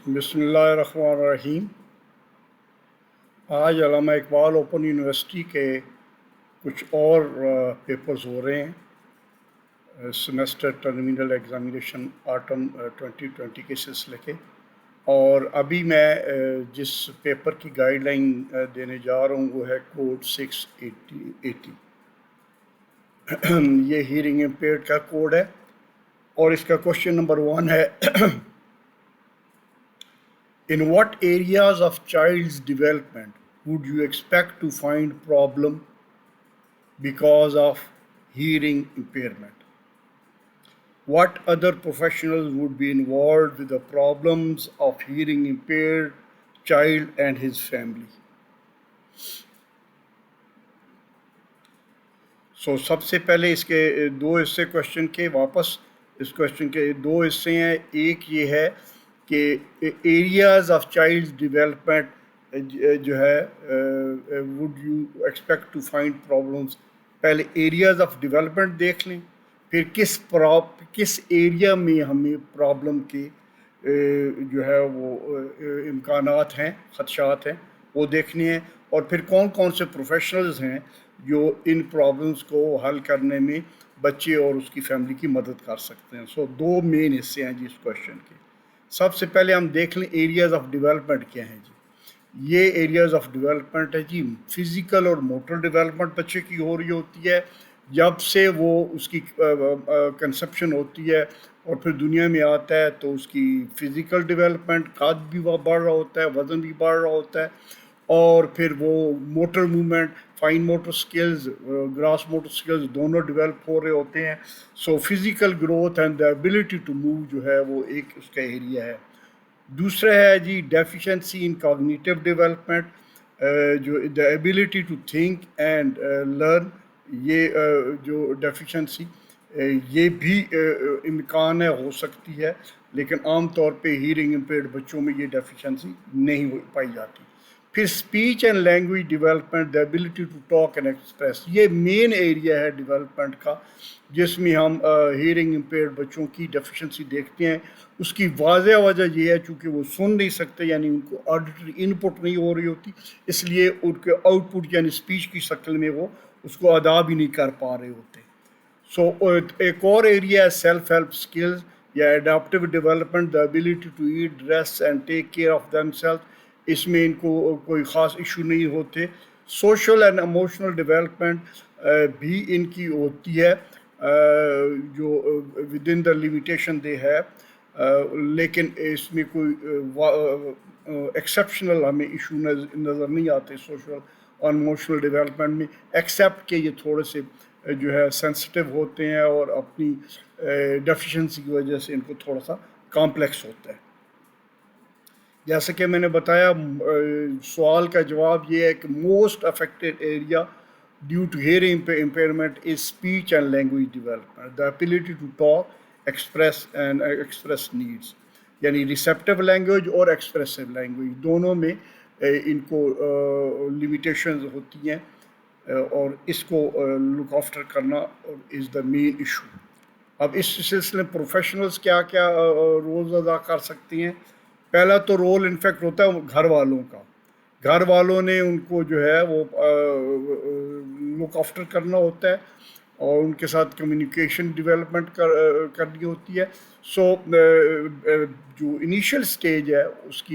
بسم اللہ الرحمن الرحیم۔ آج علامہ اقبال اوپن یونیورسٹی کے کچھ اور پیپرز ہو رہے ہیں سیمیسٹر ٹرمینل ایگزامینیشن آٹم 2020 کے سلسلے کے، اور ابھی میں جس پیپر کی گائیڈ لائن دینے جا رہا ہوں وہ ہے کوڈ 680 یہ ہیئرنگ امپیئرڈ کا کوڈ ہے، اور اس کا کوشچن نمبر 1 ہے In what areas of child's development would you expect to find problem because of hearing impairment? What other professionals would be involved with the problems of hearing impaired child and his family? سب سے پہلے اس کے دو حصے question کے، واپس اس question کے دو حصے ہیں۔ ایک یہ ہے کہ ایریاز آف چائلڈ ڈیولپمنٹ جو ہے would you expect to find problems, پہلے ایریاز آف ڈیولپمنٹ دیکھ لیں، پھر کس ایریا میں ہمیں پرابلم کے جو ہے وہ امکانات ہیں، خدشات ہیں، وہ دیکھنے ہیں، اور پھر کون کون سے پروفیشنلز ہیں جو ان پرابلمس کو حل کرنے میں بچے اور اس کی فیملی کی مدد کر سکتے ہیں۔ دو مین حصے ہیں جی اس کوشچن کے۔ سب سے پہلے ہم دیکھ لیں ایریاز آف ڈیولپمنٹ کیا ہیں جی۔ یہ ایریاز آف ڈیولپمنٹ ہے جی، فزیکل اور موٹر ڈیولپمنٹ بچے کی ہو رہی ہوتی ہے جب سے وہ اس کی کنسپشن ہوتی ہے اور پھر دنیا میں آتا ہے، تو اس کی فزیکل ڈیولپمنٹ، قد بھی بڑھ رہا ہوتا ہے، وزن بھی بڑھ رہا ہوتا ہے، اور پھر وہ motor movement, fine motor skills, gross motor skills دونوں ڈیولپ ہو رہے ہوتے ہیں۔ So physical growth and the ability to move جو ہے وہ ایک اس کا ایریا ہے۔ دوسرا ہے جی ڈیفیشنسی ان کوگنیٹو ڈیولپمنٹ، جو the ability to think and learn, یہ جو ڈیفیشنسی یہ بھی امکان ہے، ہو سکتی ہے، لیکن عام طور پہ ہیئرنگ امپیئرڈ بچوں میں یہ ڈیفیشنسی نہیں پائی جاتی۔ پھر speech and language development, the ability to talk and express, یہ مین ایریا ہے ڈیولپمنٹ کا جس میں ہم ہیئرنگ امپیئرڈ بچوں کی ڈیفیشنسی دیکھتے ہیں۔ اس کی واضح وجہ یہ ہے چونکہ وہ سن نہیں سکتے، یعنی ان کو آڈیٹری ان پٹ نہیں ہو رہی ہوتی، اس لیے ان کے آؤٹ پٹ یعنی اسپیچ کی شکل میں وہ اس کو ادا بھی نہیں کر پا رہے ہوتے۔ ایک اور ایریا ہے سیلف ہیلپ سکلز یا adaptive development, the ability to eat, dress and take care of them self, اس میں ان کو کوئی خاص ایشو نہیں ہوتے۔ سوشل اینڈ ایموشنل ڈیولپمنٹ بھی ان کی ہوتی ہے جو ود ان دا لمیٹیشن دے ہے، لیکن اس میں کوئی ایکسیپشنل ہمیں ایشو نظر نہیں آتے سوشل اور ایموشنل ڈیولپمنٹ میں، ایکسیپٹ کہ یہ تھوڑے سے جو ہے سینسٹیو ہوتے ہیں اور اپنی ڈیفیشنسی کی وجہ سے ان کو تھوڑا سا کامپلیکس ہوتا ہے۔ جیسا کہ میں نے بتایا، سوال کا جواب یہ ہے کہ most affected area due to hearing impairment is speech and language development, the ability to talk, express needs, یعنی ریسیپٹیو لینگویج اور ایکسپریسو لینگویج دونوں میں ان کو لمیٹیشنز ہوتی ہیں، اور اس کو لک آفٹر کرنا از دا مین ایشو۔ اب اس سلسلے میں پروفیشنلز کیا کیا رولز ادا کر سکتی ہیں؟ پہلا تو رول انفیکٹ ہوتا ہے گھر والوں کا، گھر والوں نے ان کو جو ہے وہ لک آفٹر کرنا ہوتا ہے اور ان کے ساتھ کمیونیکیشن ڈیولپمنٹ کرنی ہوتی ہے۔ جو انیشیل سٹیج ہے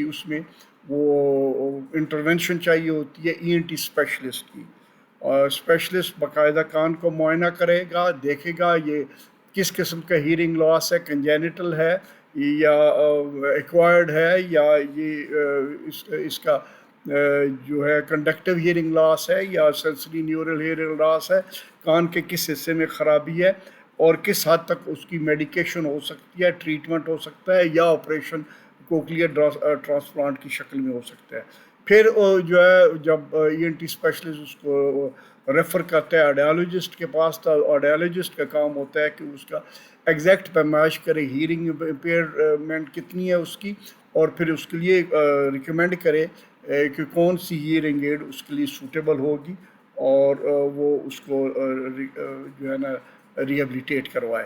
اس میں وہ انٹرونشن چاہیے ہوتی ہے ENT اسپیشلسٹ کی، اور اسپیشلسٹ باقاعدہ کان کو معائنہ کرے گا، دیکھے گا یہ کس قسم کا ہیئرنگ لاس ہے، کنجینٹل ہے یا ایکوائرڈ ہے، یا یہ اس کا جو ہے کنڈکٹیو ہیئرنگ لاس ہے یا سینسری نیورل ہیئرنگ لاس ہے، کان کے کس حصے میں خرابی ہے، اور کس حد تک اس کی میڈیکیشن ہو سکتی ہے، ٹریٹمنٹ ہو سکتا ہے، یا آپریشن کوکلیئر ٹرانسپلانٹ کی شکل میں ہو سکتا ہے۔ پھر جو ہے جب ENT اسپیشلسٹ اس کو ریفر کرتا ہے آڈیالوجسٹ کے پاس، تو آڈیالوجسٹ کا کام ہوتا ہے کہ اس کا ایگزیکٹ پیمائش کرے ہیئرنگ امپیئرمنٹ کتنی ہے اس کی، اور پھر اس کے لیے ریکمینڈ کرے کہ کون سی ہیئرنگ ایڈ اس کے لیے سوٹیبل ہوگی، اور وہ اس کو جو ہے نا ریہیبلیٹیٹ کروائے۔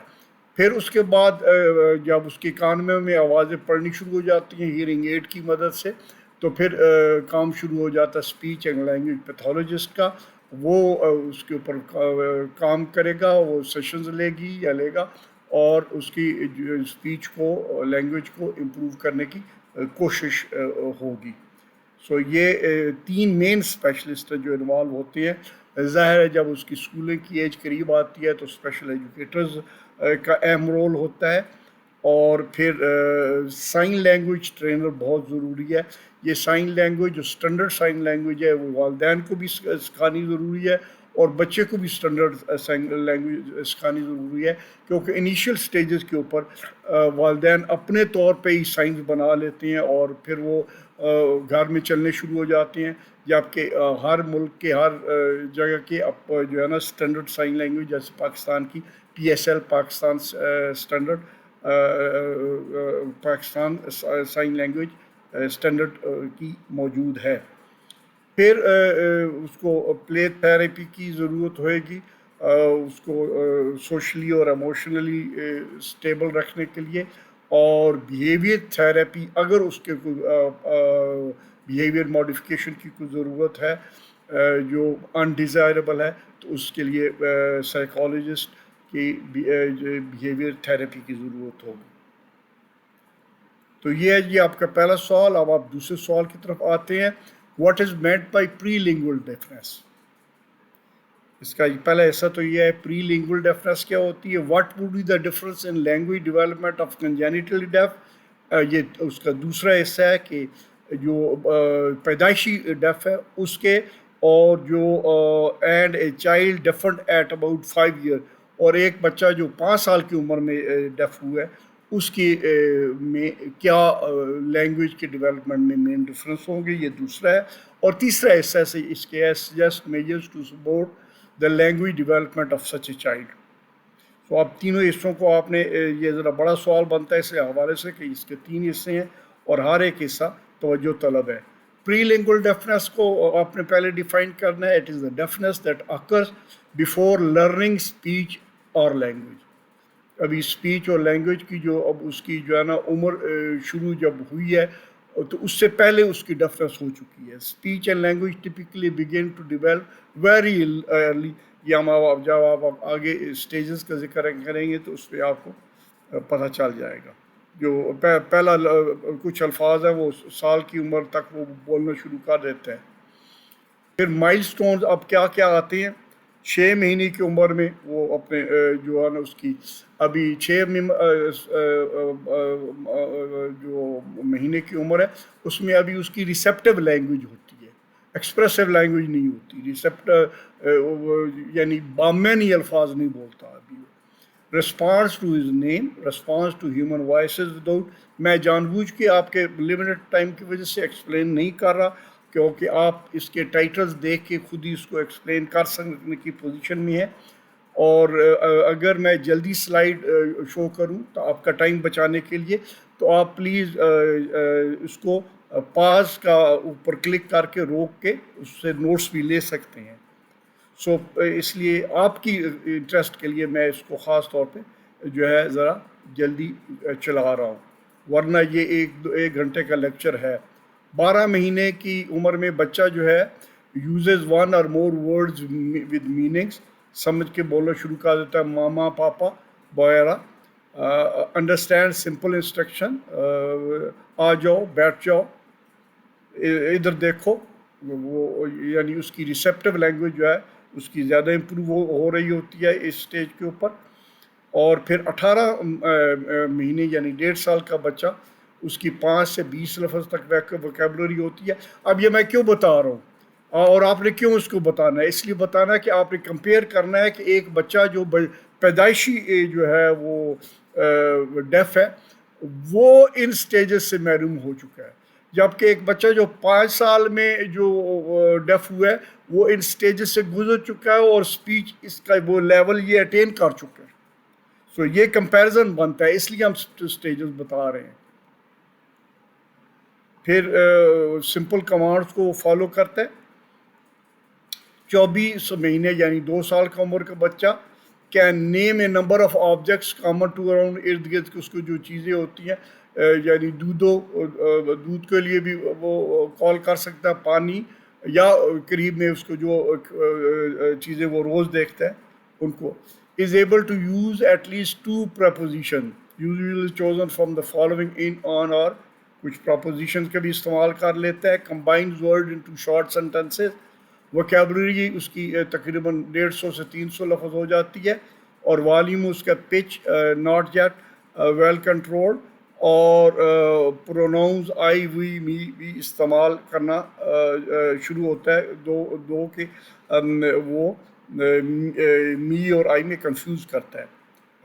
پھر اس کے بعد جب اس کے کان میں آوازیں پڑھنی شروع ہو جاتی ہیں ہیئرنگ ایڈ کی مدد سے، تو پھر کام شروع ہو جاتا ہے اسپیچ اینڈ لینگویج پیتھولوجسٹ کا. وہ اس کے اوپر کام کرے گا، وہ سیشنز لے گی یا لے گا، اور اس کی اسپیچ کو، لینگویج کو امپروو کرنے کی کوشش ہوگی. سو یہ 3 مین اسپیشلسٹ جو انوالو ہوتے ہیں. ظاہر ہے جب اس کی اسکولنگ کی ایج قریب آتی ہے تو اسپیشل ایجوکیٹرز کا اہم رول ہوتا ہے. اور پھر سائن لینگویج ٹرینر بہت ضروری ہے. یہ سائن لینگویج جو اسٹینڈرڈ سائن لینگویج ہے وہ والدین کو بھی سکھانی ضروری ہے، اور بچے کو بھی اسٹینڈرڈ سائن لینگویج سکھانی ضروری ہے، کیونکہ انیشیل سٹیجز کے اوپر والدین اپنے طور پہ ہی سائنس بنا لیتے ہیں اور پھر وہ گھر میں چلنے شروع ہو جاتے ہیں. جبکہ ہر ملک کے ہر جگہ کے جو ہے نا اسٹینڈرڈ سائن لینگویج، جیسے پاکستان کی PSL Pakistan standard Pakistan sign language standard کی موجود ہے. پھر اس کو پلے تھیراپی کی ضرورت ہوئے گی، اس کو سوشلی اور ایموشنلی اسٹیبل رکھنے کے لیے، اور بیہیویئر تھیراپی اگر اس کے کوئی بیہیویئر ماڈیفکیشن کی کوئی ضرورت ہے جو انڈیزائربل ہے، تو اس کے لیے سائیکالوجسٹ کی بیہیویئر تھیراپی کی ضرورت ہوگی. تو یہ ہے جی آپ کا پہلا سوال. اب آپ دوسرے سوال کی طرف آتے ہیں. What is meant by pre lingual deafness? اس کا پہلا حصہ تو یہ ہے پری لنگول ڈیفنس کیا ہوتی ہے. What would be the difference in language development of congenitally deaf? یہ اس کا دوسرا حصہ ہے کہ جو پیدائشی ڈیف ہے اس کے، اور جو and a child deafened at about 5 year, اور ایک بچہ جو 5 سال کی عمر میں ڈیف ہوا ہے اس کی میں کیا لینگویج کے ڈیولپمنٹ میں مین ڈفرینس ہوں گے. یہ دوسرا ہے. اور تیسرا حصہ سے اس کے ہے suggest measures to support the language development of such a child. تو آپ تینوں حصوں کو آپ نے، یہ ذرا بڑا سوال بنتا ہے اس حوالے سے کہ اس کے 3 حصے ہیں اور ہر ایک حصہ توجہ طلب ہے. پری لنگول ڈیفنس کو آپ نے پہلے ڈیفائن کرنا ہے. It is the defence that occurs before learning speech اور لینگویج. ابھی اسپیچ اور لینگویج کی جو اب اس کی جو ہے نا عمر شروع جب ہوئی ہے تو اس سے پہلے اس کی ڈیفنس ہو چکی ہے. Speech and language typically begin to develop very early. یہ ہم جب آپ آگے اسٹیجز کا ذکر کریں گے تو اس پہ آپ کو پتہ چل جائے گا. جو پہلا کچھ الفاظ ہیں وہ سال کی عمر تک وہ بولنا شروع کر دیتے ہیں. پھر مائل سٹونز اب کیا کیا آتے ہیں. 6 مہینے کی عمر میں وہ اپنے جو ہے نا اس کی ابھی 6 جو مہینے کی عمر ہے اس میں ابھی اس کی ریسیپٹیو لینگویج ہوتی ہے، ایکسپریسو لینگویج نہیں ہوتی. ریسیپٹ یعنی بامینی الفاظ نہیں بولتا ابھی. Response to his name, response to human voices without. میں جان بوجھ کے آپ کے لمیٹڈ ٹائم کی وجہ سے ایکسپلین نہیں کر رہا، کیونکہ آپ اس کے ٹائٹلز دیکھ کے خود ہی اس کو ایکسپلین کر سکنے کی پوزیشن میں ہے. اور اگر میں جلدی سلائیڈ شو کروں تو آپ کا ٹائم بچانے کے لیے تو آپ پلیز اس کو پاز کا اوپر کلک کر کے روک کے اس سے نوٹس بھی لے سکتے ہیں. سو اس لیے آپ کی انٹرسٹ کے لیے میں اس کو خاص طور پہ جو ہے ذرا جلدی چلا رہا ہوں، ورنہ یہ 1 گھنٹے کا لیکچر ہے. 12 مہینے کی عمر میں بچہ جو ہے یوزز 1 اور مور ورڈز ود میننگس. سمجھ کے بولنا شروع کر دیتا ہے ماما پاپا وغیرہ. انڈرسٹینڈ سمپل انسٹرکشن، آ جاؤ بیٹھ جاؤ ادھر دیکھو. وہ یعنی اس کی ریسیپٹیو لینگویج جو ہے اس کی زیادہ امپروو ہو رہی ہوتی ہے اس سٹیج کے اوپر. اور پھر 18 مہینے یعنی 1.5 سال کا بچہ، اس کی 5 سے 20 لفظ تک ویکیبلری ہوتی ہے. اب یہ میں کیوں بتا رہا ہوں اور آپ نے کیوں اس کو بتانا ہے؟ اس لیے بتانا ہے کہ آپ نے کمپیئر کرنا ہے کہ ایک بچہ جو پیدائشی جو ہے وہ ڈیف ہے وہ ان سٹیجز سے محروم ہو چکا ہے، جبکہ ایک بچہ جو 5 سال میں جو ڈیف ہوا ہے وہ ان سٹیجز سے گزر چکا ہے اور سپیچ اس کا وہ لیول یہ اٹین کر چکا ہے. سو یہ کمپیریزن بنتا ہے، اس لیے ہم سٹیجز بتا رہے ہیں. پھر سمپل کمانڈز کو فالو کرتے ہیں. 24 مہینے یعنی 2 سال کا عمر کا بچہ can name a number of objects common to around, ارد گرد اس کو جو چیزیں ہوتی ہیں یعنی دودھ کے لیے بھی وہ کال کر سکتا ہے، پانی یا قریب میں اس کو جو چیزیں وہ روز دیکھتا ہے ان کو. Is able to use at least 2 preposition usually chosen from the following in on اور کچھ پراپوزیشن کا بھی استعمال کر لیتا ہے. Combines word into short sentences. Vocabulary اس کی تقریباً 150 سے 300 لفظ ہو جاتی ہے، اور والیوم اس کا pitch not yet well control, اور پروناؤنز آئی وی می بھی استعمال کرنا شروع ہوتا ہے، دو کے وہ می اور آئی میں کنفیوز کرتا ہے.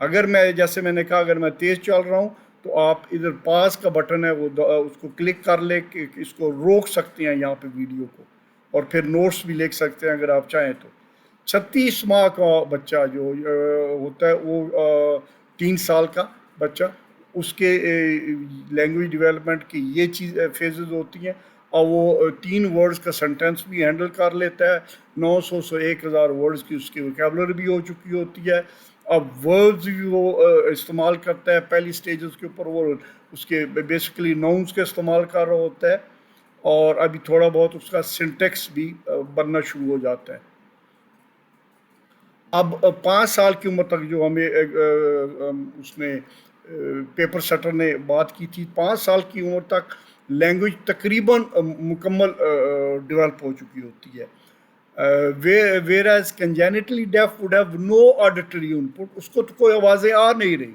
اگر میں جیسے میں نے کہا اگر میں تیز چل رہا ہوں تو آپ ادھر پاس کا بٹن ہے وہ اس کو کلک کر لے کہ اس کو روک سکتے ہیں یہاں پہ ویڈیو کو، اور پھر نوٹس بھی لکھ سکتے ہیں اگر آپ چاہیں تو. 36 ماہ کا بچہ جو ہوتا ہے وہ 3 سال کا بچہ، اس کے لینگویج ڈیولپمنٹ کی یہ چیز فیزز ہوتی ہیں، اور وہ 3 ورڈز کا سنٹینس بھی ہینڈل کر لیتا ہے. 900 سے 1000 ورڈز کی اس کی ووکیبلری بھی ہو چکی ہوتی ہے. اب ورڈز بھی وہ استعمال کرتا ہے پہلی سٹیجز کے اوپر، وہ اس کے بیسیکلی ناؤنس کا استعمال کر رہا ہوتا ہے، اور ابھی تھوڑا بہت اس کا سنٹیکس بھی بننا شروع ہو جاتا ہے. اب 5 سال کی عمر تک جو ہمیں اس میں پیپر سیٹر نے بات کی تھی، 5 سال کی عمر تک لینگویج تقریباً مکمل ڈیولپ ہو چکی ہوتی ہے. whereas congenitally deaf would have no auditory input، اس کو تو کوئی آوازیں آ نہیں رہی،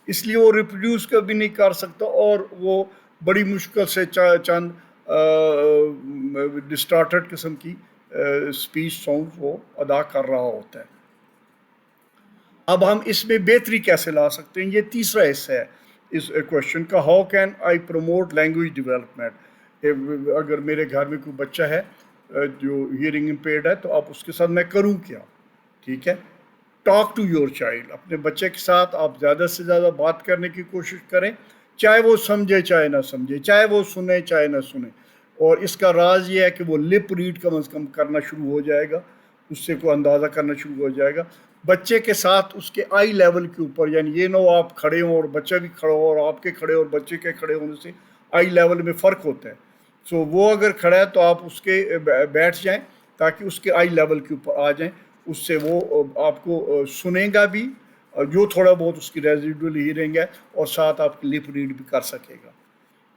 اس لیے وہ ریپروڈیوس کبھی نہیں کر سکتا، اور وہ بڑی مشکل سے چند ڈسٹارٹڈ قسم کی اسپیچ ساؤنڈ وہ ادا کر رہا ہوتا ہے. اب ہم اس میں بہتری کیسے لا سکتے ہیں، یہ تیسرا حصہ ہے اس کوشچن کا. How can I promote language development? اگر میرے گھر میں کوئی بچہ ہے جو ہیئرنگ امپیئرڈ ہے تو اب اس کے ساتھ میں کروں کیا؟ ٹھیک ہے، ٹاک ٹو یور چائلڈ. اپنے بچے کے ساتھ آپ زیادہ سے زیادہ بات کرنے کی کوشش کریں، چاہے وہ سمجھے چاہے نہ سمجھے، چاہے وہ سنے چاہے نہ سنے. اور اس کا راز یہ ہے کہ وہ لپ ریڈ کم از کم کرنا شروع ہو جائے گا، اس سے کوئی اندازہ کرنا شروع ہو جائے گا. بچے کے ساتھ اس کے آئی لیول کے اوپر، یعنی یہ نہ ہو آپ کھڑے ہوں اور بچہ بھی کھڑا ہو، اور آپ کے کھڑے اور بچے کے کھڑے ہونے سے آئی لیول میں فرق ہوتا ہے. سو وہ اگر کھڑا ہے تو آپ اس کے بیٹھ جائیں تاکہ اس کے آئی لیول کے اوپر آ جائیں، اس سے وہ آپ کو سنے گا بھی، جو تھوڑا بہت اس کی ریزیڈول ہیئرنگ ہے، اور ساتھ آپ کی لپ ریڈ بھی کر سکے گا.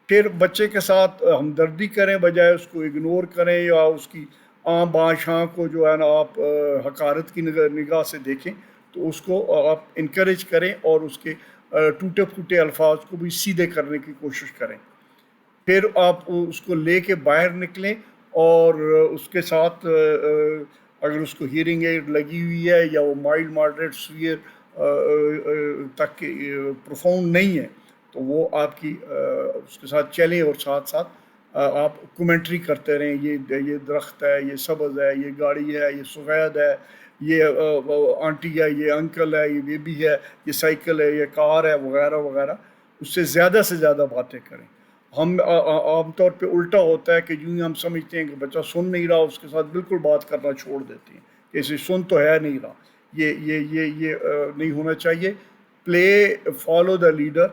پھر بچے کے ساتھ ہمدردی کریں بجائے اس کو اگنور کریں، یا اس کی آن بان شاں کو جو ہے نا آپ حقارت کی نگاہ سے دیکھیں، تو اس کو آپ انکریج کریں اور اس کے ٹوٹے پھوٹے الفاظ کو بھی سیدھے کرنے کی کوشش کریں. پھر آپ اس کو لے کے باہر نکلیں، اور اس کے ساتھ اگر اس کو ہیئرنگ ایڈ لگی ہوئی ہے یا وہ مائلڈ ماڈریٹ سویئر تک پروفاؤنڈ نہیں ہے تو وہ آپ کی اس کے ساتھ چلیں، اور ساتھ ساتھ آپ کومنٹری کرتے رہیں، یہ درخت ہے، یہ سبز ہے، یہ گاڑی ہے، یہ سفید ہے، یہ آنٹی ہے، یہ انکل ہے، یہ بیبی ہے، یہ سائیکل ہے، یہ کار ہے، وغیرہ وغیرہ. اس سے زیادہ باتیں کریں. ہم عام طور پہ الٹا ہوتا ہے کہ یوں ہی ہم سمجھتے ہیں کہ بچہ سن نہیں رہا، اس کے ساتھ بالکل بات کرنا چھوڑ دیتے ہیں کہ اسے سن تو ہے نہیں رہا. یہ نہیں ہونا چاہیے. پلے فالو دا لیڈر،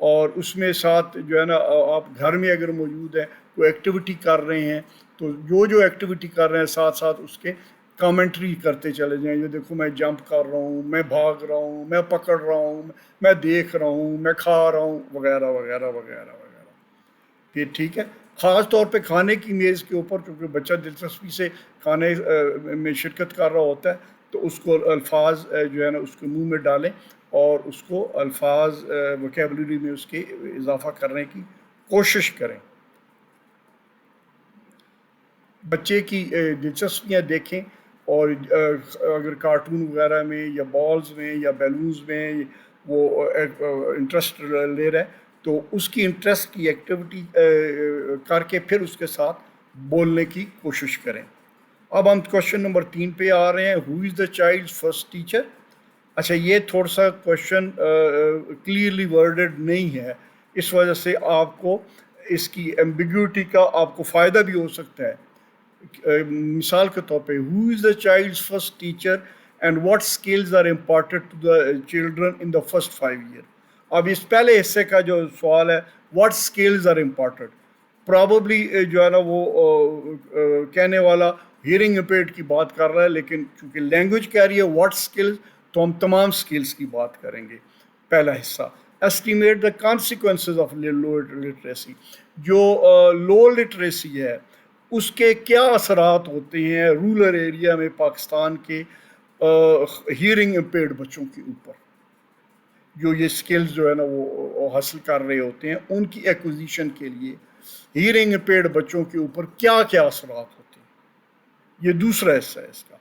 اور اس میں ساتھ جو ہے نا آپ گھر میں اگر موجود ہیں کوئی ایکٹیویٹی کر رہے ہیں تو جو ایکٹیویٹی کر رہے ہیں ساتھ ساتھ اس کے کامنٹری کرتے چلے جائیں. یہ دیکھو میں جمپ کر رہا ہوں، میں بھاگ رہا ہوں، میں پکڑ رہا ہوں، میں دیکھ رہا ہوں، میں کھا رہا ہوں، وغیرہ وغیرہ وغیرہ وغیرہ. پھر ٹھیک ہے، خاص طور پہ کھانے کی میز کے اوپر، کیونکہ بچہ دلچسپی سے کھانے میں شرکت کر رہا ہوتا ہے، تو اس کو الفاظ جو ہے نا اس کے منہ میں ڈالیں، اور اس کو الفاظ ووکیبلری میں اس کے اضافہ کرنے کی کوشش کریں. بچے کی دلچسپیاں دیکھیں، اور اگر کارٹون وغیرہ میں یا بالز میں یا بیلونز میں وہ انٹرسٹ لے رہا ہے تو اس کی انٹرسٹ کی ایکٹیویٹی کر کے پھر اس کے ساتھ بولنے کی کوشش کریں. اب ہم کوشچن نمبر 3 پہ آ رہے ہیں. ہو is the child first teacher? اچھا، یہ تھوڑا سا کوشچن کلیئرلی ورڈڈ نہیں ہے، اس وجہ سے آپ کو اس کی ایمبیگوٹی کا آپ کو فائدہ بھی ہو سکتا ہے. مثال کے طور پہ who is the child first teacher and what skills are imparted to the children in the first 5 years. اب اس پہلے حصے کا جو سوال ہے what skills are imparted, probably جو ہے نا وہ کہنے والا ہیئرنگ امپیئرڈ کی بات کر رہا ہے، لیکن چونکہ لینگویج کہہ رہی ہے what skills، تو ہم تمام سکلز کی بات کریں گے. پہلا حصہ estimate the consequences of low literacy. جو لو لٹریسی ہے اس کے کیا اثرات ہوتے ہیں رورل ایریا میں پاکستان کے ہیئرنگ امپیئرڈ بچوں کے اوپر، جو یہ سکلز جو ہے نا وہ حاصل کر رہے ہوتے ہیں، ان کی ایکوزیشن کے لیے ہیئرنگ امپیئرڈ بچوں کے اوپر کیا کیا اثرات ہوتے ہیں. یہ دوسرا حصہ ہے اس کا.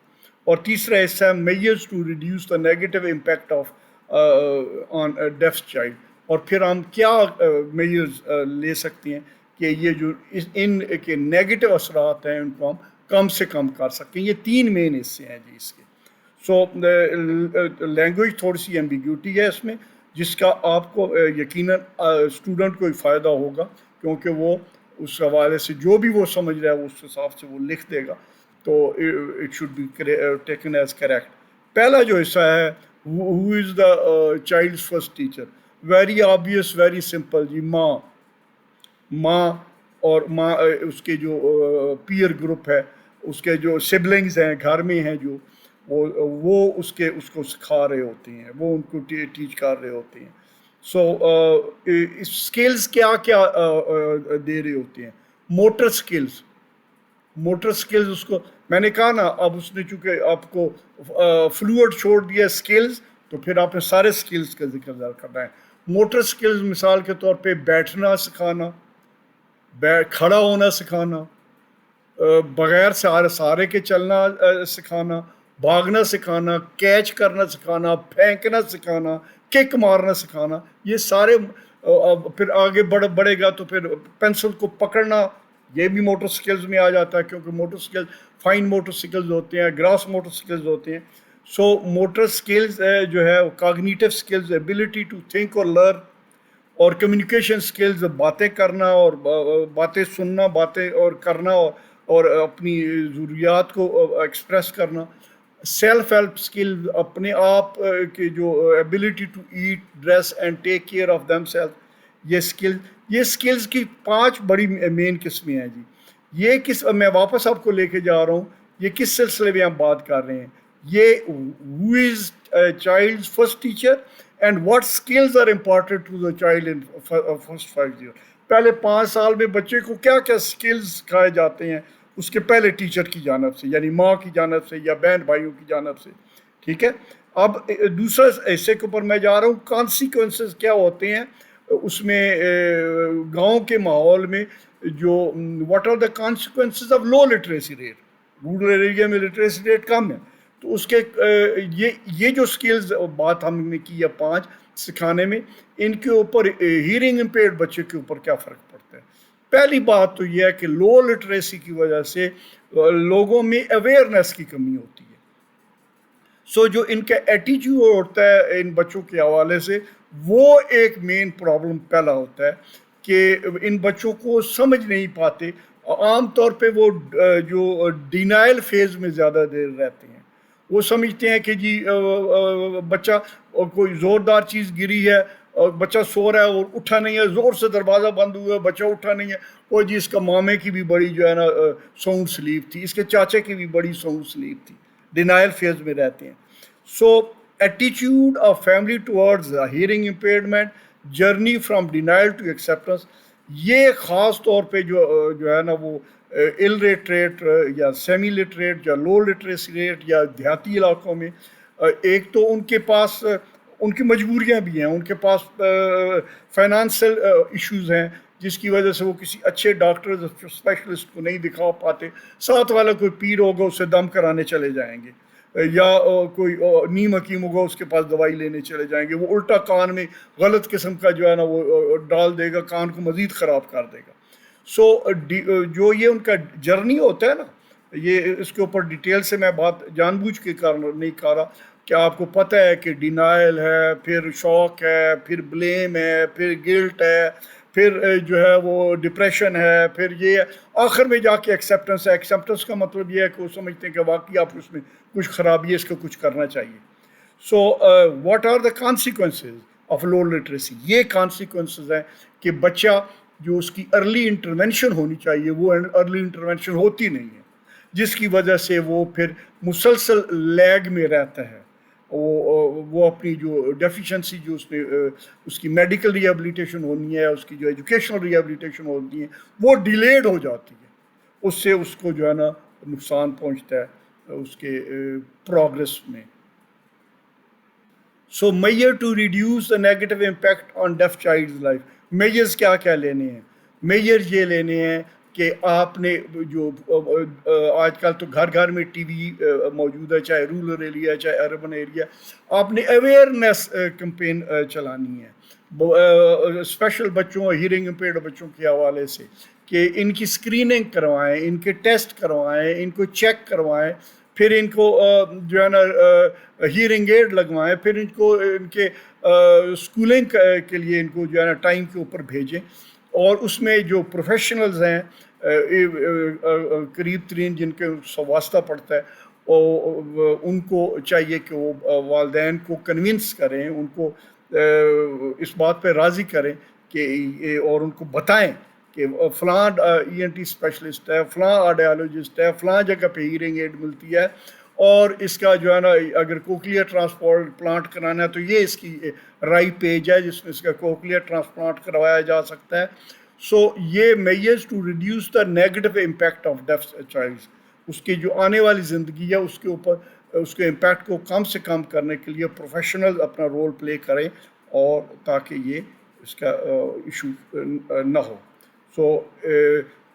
اور تیسرا حصہ ہے measures to reduce the negative impact of on deaf child. اور پھر ہم کیا میجرز لے سکتے ہیں کہ یہ جو ان کے نیگیٹو اثرات ہیں ان کو ہم کم سے کم کر سکیں. یہ تین مین حصے ہیں جی اس کے. سو لینگویج تھوڑی سی ایمبیگوٹی ہے اس میں، جس کا آپ کو یقیناً اسٹوڈنٹ کو ہی فائدہ ہوگا، کیونکہ وہ اس حوالے سے جو بھی وہ سمجھ رہا ہے اس حساب سے وہ لکھ دے گا، تو it should be taken as correct. پہلا جو حصہ ہے who is the child first teacher, very obvious very simple جی، ماں اور ماں اس کے جو پیئر گروپ ہے، اس کے جو سبلنگز ہیں گھر میں ہیں جو وہ اس کو سکھا رہے ہوتے ہیں، وہ ان کو ٹیچ کر رہے ہوتے ہیں. سو اسکلز کیا کیا دے رہے ہوتے ہیں. موٹر سکلز اس کو میں نے کہا نا، اب اس نے چونکہ آپ کو فلوئڈ چھوڑ دیا اسکلز، تو پھر آپ نے سارے اسکلز کا ذکر کرنا ہے. موٹر سکلز مثال کے طور پہ بیٹھنا سکھانا، کھڑا ہونا سکھانا، بغیر سہارے کے چلنا سکھانا، بھاگنا سکھانا، کیچ کرنا سکھانا، پھینکنا سکھانا، کک مارنا سکھانا. یہ سارے پھر آگے بڑھے گا تو پھر پینسل کو پکڑنا، یہ بھی موٹر سکلز میں آ جاتا ہے، کیونکہ motor skills fine motor skills ہوتے ہیں، گراس موٹر سکلز ہوتے ہیں. سو موٹر سکلز جو ہے cognitive skills, ability to think اور لرن، اور کمیونیکیشن سکلز، باتیں کرنا اور باتیں سننا، باتیں اور کرنا اور اپنی ضروریات کو ایکسپریس کرنا. سیلف ہیلپ اسکل، اپنے آپ کے جو ability to eat, dress and take care of them self, یہ اسکلز کی 5 بڑی مین قسمیں ہیں جی. یہ میں واپس آپ کو لے کے جا رہا ہوں، یہ کس سلسلے میں ہم بات کر رہے ہیں. یہ who is child first teacher and what skills are important to the child in first 5 years. پہلے 5 سال میں بچے کو کیا کیا اسکلز سکھائے جاتے ہیں اس کے پہلے ٹیچر کی جانب سے، یعنی ماں کی جانب سے یا بہن بھائیوں کی جانب سے. ٹھیک ہے. اب دوسرا حصے کے اوپر میں جا رہا ہوں، کانسیکوینسز کیا ہوتے ہیں اس میں گاؤں کے ماحول میں. جو what are the consequences of low literacy rate. Rural area میں لٹریسی ریٹ کم ہے، تو اس کے یہ جو سکلز بات ہم نے کی ہے 5 سکھانے میں، ان کے اوپر ہیئرنگ امپیئرڈ بچے کے اوپر کیا فرق پڑتا ہے. پہلی بات تو یہ ہے کہ لو لٹریسی کی وجہ سے لوگوں میں اویئرنیس کی کمی ہوتی ہے. سو جو ان کا ایٹیٹیوڈ ہوتا ہے ان بچوں کے حوالے سے، وہ ایک مین پرابلم پہلا ہوتا ہے کہ ان بچوں کو سمجھ نہیں پاتے. عام طور پہ وہ جو ڈینائل فیز میں زیادہ دیر رہتے ہیں. وہ سمجھتے ہیں کہ جی بچہ کوئی زوردار چیز گری ہے، بچہ سو رہا ہے اور اٹھا نہیں ہے، زور سے دروازہ بند ہوا ہے، بچہ اٹھا نہیں ہے، اور جی اس کا مامے کی بھی بڑی جو ہے نا ساؤنڈ سلیپ تھی، اس کے چاچے کی بھی بڑی ساؤنڈ سلیپ تھی. ڈینائل فیز میں رہتے ہیں. So attitude of family towards hearing impairment, journey from denial to acceptance. یہ خاص طور پہ جو ہے نا وہ الریٹریٹ یا سیمی لٹریٹ یا لو لٹریسی ریٹ یا دیہاتی علاقوں میں، ایک تو ان کے پاس ان کی مجبوریاں بھی ہیں، ان کے پاس فائنانشل ایشوز ہیں، جس کی وجہ سے وہ کسی اچھے ڈاکٹر اسپیشلسٹ کو نہیں دکھا پاتے. ساتھ والا کوئی پیر ہوگا اسے دم کرانے چلے جائیں گے، یا کوئی نیم حکیم ہوگا اس کے پاس دوائی لینے چلے جائیں گے. وہ الٹا کان میں غلط قسم کا جو ہے نا وہ ڈال دے گا، کان کو مزید خراب کر دے گا. سو جو یہ ان کا جرنی ہوتا ہے نا، یہ اس کے اوپر ڈیٹیل سے میں بات جان بوجھ کے نہیں کر رہا کہ آپ کو پتہ ہے کہ ڈینائل ہے، پھر شوق ہے، پھر بلیم ہے، پھر گلٹ ہے، پھر جو ہے وہ ڈپریشن ہے، پھر یہ ہے، آخر میں جا کے ایکسیپٹنس ہے۔ ایکسیپٹنس کا مطلب یہ ہے کہ وہ سمجھتے ہیں کہ واقعی آپ اس میں کچھ خرابی ہے، اس کو کچھ کرنا چاہیے۔ So what are the consequences of low literacy? یہ کانسیکوینسز ہیں کہ بچہ جو اس کی ارلی انٹرونشن ہونی چاہیے وہ ارلی انٹرونشن ہوتی نہیں ہے، جس کی وجہ سے وہ پھر مسلسل لیگ میں رہتا ہے۔ وہ اپنی جو ڈیفیشنسی جو اس کی میڈیکل ریہیبلیٹیشن ہونی ہے، اس کی جو ایجوکیشنل ریہیبلیٹیشن ہونی ہے، وہ ڈیلیڈ ہو جاتی ہے۔ اس سے اس کو جو ہے نا نقصان پہنچتا ہے اس کے پروگرس میں۔ So measure to reduce the negative impact on deaf child life, measures کیا کیا لینے ہیں؟ میجر یہ لینے ہیں کہ آپ نے جو آج کل تو گھر گھر میں ٹی وی موجود ہے، چاہے رورل ایریا چاہے اربن ایریا، آپ نے اویئرنیس کمپین چلانی ہے، اسپیشل بچوں، ہیئرنگ امپیئرڈ بچوں کے حوالے سے، کہ ان کی اسکریننگ کروائیں، ان کے ٹیسٹ کروائیں، ان کو چیک کروائیں، پھر ان کو جو ہے نا ہیئرنگ ایڈ لگوائیں، پھر ان کو ان کے اسکولنگ کے لیے ان کو جو ہے نا ٹائم کے اوپر بھیجیں، اور اس میں جو پروفیشنلز ہیں قریب ترین جن کے واسطہ پڑتا ہے، ان کو چاہیے کہ وہ والدین کو کنونس کریں، ان کو اس بات پہ راضی کریں کہ اور ان کو بتائیں کہ فلاں ای این ٹی اسپیشلسٹ ہے، فلاں آڈیالوجسٹ ہے، فلاں جگہ پہ ہیئرنگ ایڈ ملتی ہے، اور اس کا جو ہے نا اگر کوکلیئر ٹرانسپلانٹ کرانا ہے تو یہ اس کی رائٹ پیج ہے جس میں اس کا کوکلیئر ٹرانسپلانٹ کروایا جا سکتا ہے۔ سو یہ measures to reduce the negative impact of deaf child, اس کی جو آنے والی زندگی ہے اس کے اوپر اس کے امپیکٹ کو کم سے کم کرنے کے لیے پروفیشنل اپنا رول پلے کریں، اور تاکہ یہ اس کا ایشو نہ ہو۔ سو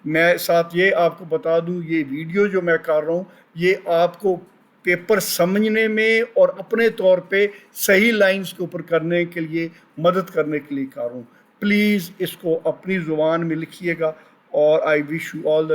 میں ساتھ یہ آپ کو بتا دوں، یہ ویڈیو جو میں کر رہا ہوں یہ آپ کو پیپر سمجھنے میں اور اپنے طور پہ صحیح لائنز کے اوپر کرنے کے لیے مدد کرنے کے لیے کر رہا ہوں۔ پلیز اس کو اپنی زبان میں لکھیے گا، اور آئی وش یو آل دا